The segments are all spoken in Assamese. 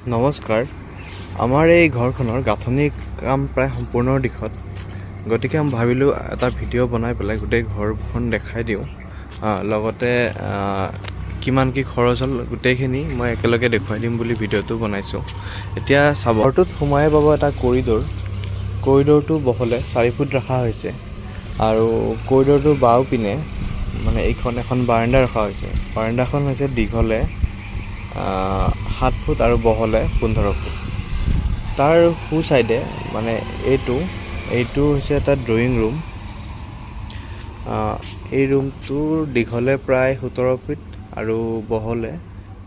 নমস্কাৰ। আমাৰ এই ঘৰখনৰ গাঁথনি কাম প্ৰায় সম্পূৰ্ণৰ দিশত, গতিকে আমি ভাবিলোঁ এটা ভিডিঅ' বনাই পেলাই গোটেই ঘৰখন দেখাই দিওঁ। লগতে কিমান কি খৰচ হ'ল গোটেইখিনি মই একেলগে দেখুৱাই দিম বুলি ভিডিঅ'টো বনাইছোঁ। এতিয়া চাব, ঘৰটোত সোমাই পাব এটা কৰিডৰটো বহলে 4 ফুট ৰখা হৈছে আৰু কৰিডৰটোৰ বাওঁ পিনে মানে এইখন এখন বাৰাণ্ডা ৰখা হৈছে। বাৰাণ্ডাখন হৈছে দীঘলে 7 ফুট আৰু বহলে 15 ফুট। তাৰ সো চাইডে মানে এইটো হৈছে এটা ড্ৰয়িং ৰুম। এই ৰুমটোৰ দীঘলে প্ৰায় 17 ফিট আৰু বহলে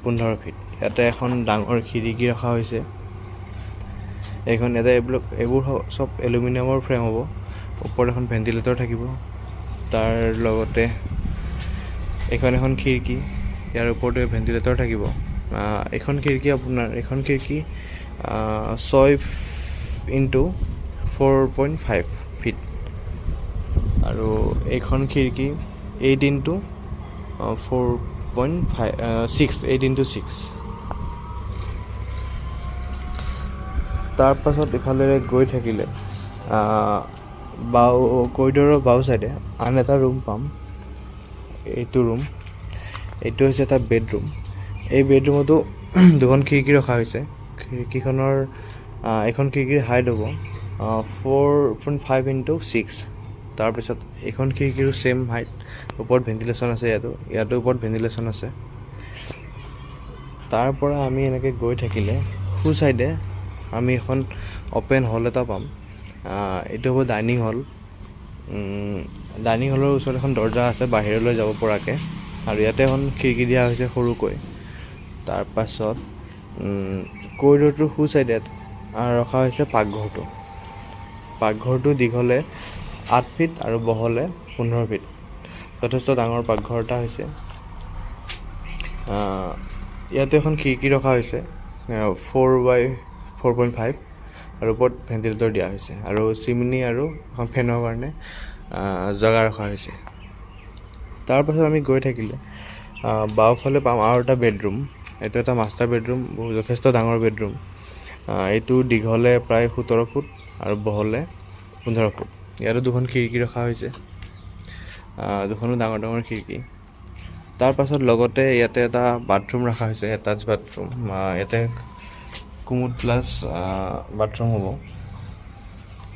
15 ফিট। ইয়াতে এখন ডাঙৰ খিৰিকী ৰখা হৈছে। এইবোৰ চব এলুমিনিয়ামৰ ফ্ৰেম হ'ব। ওপৰত এখন ভেণ্টিলেটৰ থাকিব। তাৰ লগতে এখন খিৰিকী, ইয়াৰ ওপৰতে ভেণ্টিলেটৰ থাকিব। এইখন খিৰিকী 6x4.5 ফিট আৰু এইখন খিৰিকী 8x6। তাৰ পাছত ইফালেৰে গৈ থাকিলে কৰিডৰৰ বাওঁ চাইডে আন এটা ৰুম পাম। এইটো হৈছে এটা বেডৰুম। এই বেডৰুমতো দুখন খিৰিকী ৰখা হৈছে। খিৰিকীখনৰ এইখন খিৰিকীৰ হাইট হ'ব 4.5x6। তাৰপিছত এইখন খিৰিকীৰো ছেম হাইট, ওপৰত ভেণ্টিলেশ্যন আছে। ইয়াতো ওপৰত ভেণ্টিলেশ্যন আছে। তাৰ পৰা আমি এনেকৈ গৈ থাকিলে সো চাইডে আমি এখন অ'পেন হল এটা পাম। এইটো হ'ব ডাইনিং হল। ডাইনিং হলৰ ওচৰত এখন দৰ্জা আছে বাহিৰলৈ যাব পৰাকৈ, আৰু ইয়াতে এখন খিৰিকী দিয়া হৈছে সৰুকৈ। তাৰ পাছত কৰিডৰটোৰ সো চাইডে ৰখা হৈছে পাকঘৰটো দীঘলে 8 ফিট আৰু বহলে 15 ফিট। যথেষ্ট ডাঙৰ পাকঘৰ এটা হৈছে। ইয়াতে এখন খিৰিকী ৰখা হৈছে 4x4.5 আৰু ওপৰত ভেণ্টিলেটৰ দিয়া হৈছে, আৰু চিমনি আৰু এখন ফেনৰ কাৰণে জেগা ৰখা হৈছে। তাৰপাছত আমি গৈ থাকিলে বাওঁফালে পাম আৰু এটা বেডৰুম। এইটো এটা মাষ্টাৰ বেডৰুম, যথেষ্ট ডাঙৰ বেডৰুম। এইটো দীঘলে প্ৰায় 17 ফুট আৰু বহলে 15 ফুট। ইয়াতো দুখন খিৰিকী ৰখা হৈছে, দুখনো ডাঙৰ ডাঙৰ খিৰিকী। তাৰ পাছত লগতে ইয়াতে এটা বাথৰুম ৰখা হৈছে, এটাচ বাথৰুম। ইয়াতে কুমুদ প্লাছ বাথৰুম হ'ব।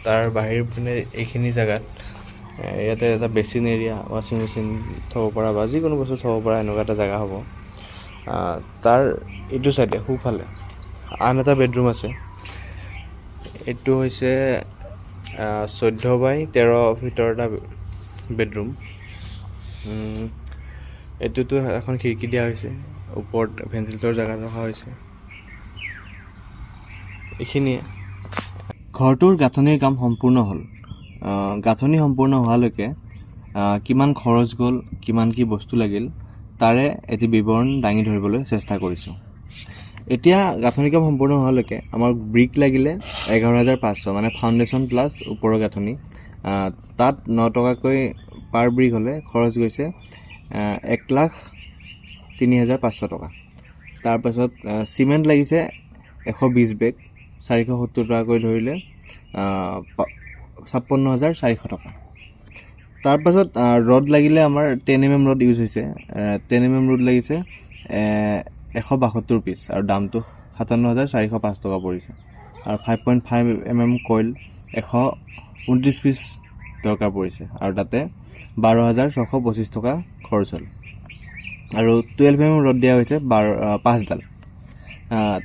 তাৰ বাহিৰ পিনে এইখিনি জেগাত ইয়াতে এটা বেচিন এৰিয়া, ৱাশ্বিং মেচিন থ'ব পৰা বা যিকোনো বস্তু থ'ব পৰা এনেকুৱা এটা জেগা হ'ব। তাৰ এইটো চাইডে সোঁফালে আন এটা বেডৰুম আছে। এইটো হৈছে 14x13 ফিটৰ এটা বেডৰুম। এইটোতো এখন খিৰিকী দিয়া হৈছে, ওপৰত ভেণ্টিলেটৰ জেগা ৰখা হৈছে। এইখিনিয়ে ঘৰটোৰ গাঁথনিৰ কাম সম্পূৰ্ণ হ'ল। গাঁথনি সম্পূৰ্ণ হোৱালৈকে কিমান খৰচ গ'ল, কিমান কি বস্তু লাগিল, তাৰে এটি বিৱৰণ দাঙি ধৰিবলৈ চেষ্টা কৰিছোঁ। এতিয়া গাঁথনি কাম সম্পূৰ্ণ হোৱালৈকে আমাৰ ব্ৰিক লাগিলে 11,500, মানে ফাউণ্ডেশ্যন প্লাছ ওপৰৰ গাঁথনি। তাত 9 টকাকৈ পাৰ ব্ৰিক হ'লে খৰচ গৈছে 1,03,500 টকা। তাৰপাছত চিমেণ্ট লাগিছে 120 বেগ, 470 টকাকৈ ধৰিলে 56,400 টকা। তাৰপাছত ৰড লাগিলে আমাৰ 10 mm ৰড ইউজ হৈছে। 10 mm ৰড লাগিছে 172 পিচ আৰু দামটো 57,405 টকা পৰিছে। আৰু 5.5 mm কইল 129 পিচ দৰকাৰ পৰিছে, আৰু তাতে 12,625 টকা খৰচ হ'ল। আৰু 12 mm ৰড দিয়া হৈছে 5ডাল,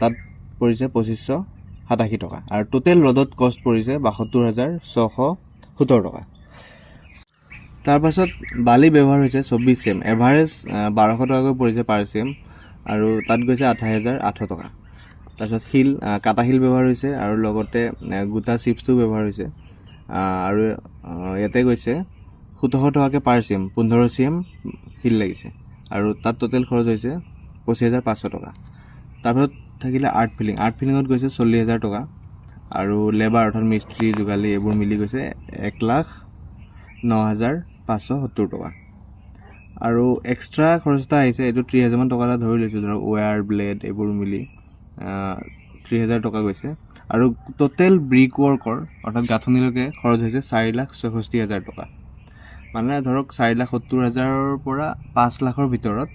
তাত পৰিছে 2,587 টকা। আৰু টোটেল ৰডত কষ্ট পৰিছে 72,617 টকা। তাৰপাছত বালি ব্যৱহাৰ হৈছে 24 cm, এভাৰেজ 1,200 টকাকৈ পৰিছে পাৰ cm, আৰু তাত গৈছে 28,800 টকা। তাৰপিছত কাটা শিল ব্যৱহাৰ হৈছে, আৰু লগতে গোটা চিপছটো ব্যৱহাৰ হৈছে। আৰু ইয়াতে গৈছে 1,700 টকাকৈ পাৰ cm, 15 cm শিল লাগিছে, আৰু তাত টোটেল খৰচ হৈছে 25,500 টকা। তাৰপিছত থাকিলে আৰ্ট ফিলিঙত গৈছে 40,000 টকা, আৰু লেবাৰ অৰ্থাৎ মিস্ত্ৰী যোগালী এইবোৰ মিলি গৈছে 1,09,570 টকা। আৰু এক্সট্ৰা খৰচ এটা আহিছে, এইটো 30,000 টকা এটা ধৰি লৈছোঁ, ধৰক ৱেয়াৰ ব্লেড এইবোৰ মিলি 64,000 টকা গৈছে আৰু টোটেল ব্ৰিক ৱৰ্কৰ অৰ্থাৎ গাঁথনিলৈকে খৰচ হৈছে 4,64,000 টকা। মানে ধৰক 4,70,000ৰ পৰা 5 লাখৰ ভিতৰত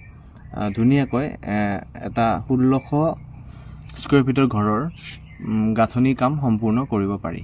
ধুনীয়াকৈ এটা 1600 স্কুৱেৰ ফিটৰ ঘৰৰ গাঁথনি কাম সম্পূৰ্ণ কৰিব পাৰি।